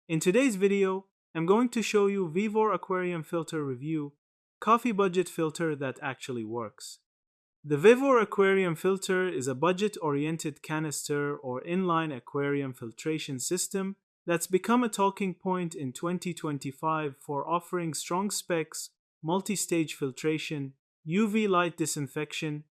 In today's video, I'm going to show you Vevor Aquarium Filter review, coffee budget filter that actually works. The Vevor Aquarium Filter is a budget-oriented canister or inline aquarium filtration system that's become a talking point in 2025 for offering strong specs, multi-stage filtration, UV light disinfection,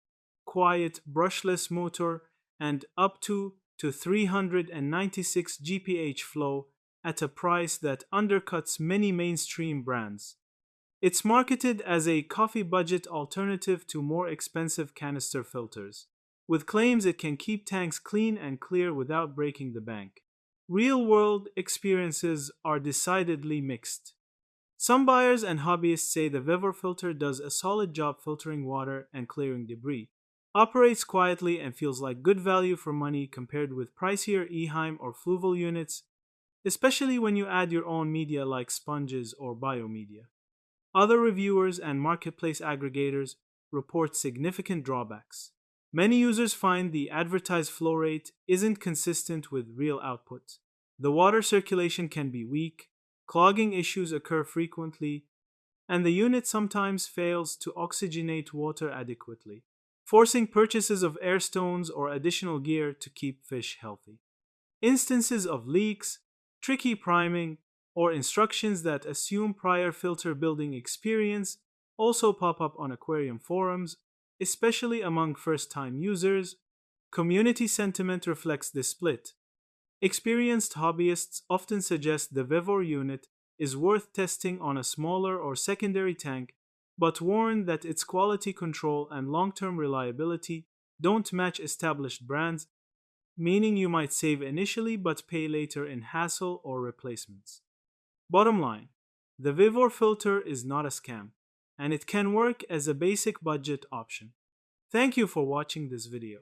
quiet brushless motor, and up to 396 GPH flow at a price that undercuts many mainstream brands. It's marketed as a coffee budget alternative to more expensive canister filters, with claims it can keep tanks clean and clear without breaking the bank. Real world experiences are decidedly mixed. Some buyers and hobbyists say the Vevor filter does a solid job filtering water and clearing debris, operates quietly, and feels like good value for money compared with pricier Eheim or Fluval units, especially when you add your own media like sponges or biomedia. Other reviewers and marketplace aggregators report significant drawbacks. Many users find the advertised flow rate isn't consistent with real output. The water circulation can be weak, clogging issues occur frequently, and the unit sometimes fails to oxygenate water adequately, forcing purchases of air stones or additional gear to keep fish healthy. Instances of leaks, tricky priming, or instructions that assume prior filter building experience also pop up on aquarium forums, especially among first time users. Community sentiment reflects this split. Experienced hobbyists often suggest the Vevor unit is worth testing on a smaller or secondary tank, but warn that its quality control and long term reliability don't match established brands, meaning you might save initially but pay later in hassle or replacements. Bottom line, the Vevor filter is not a scam, and it can work as a basic budget option. Thank you for watching this video.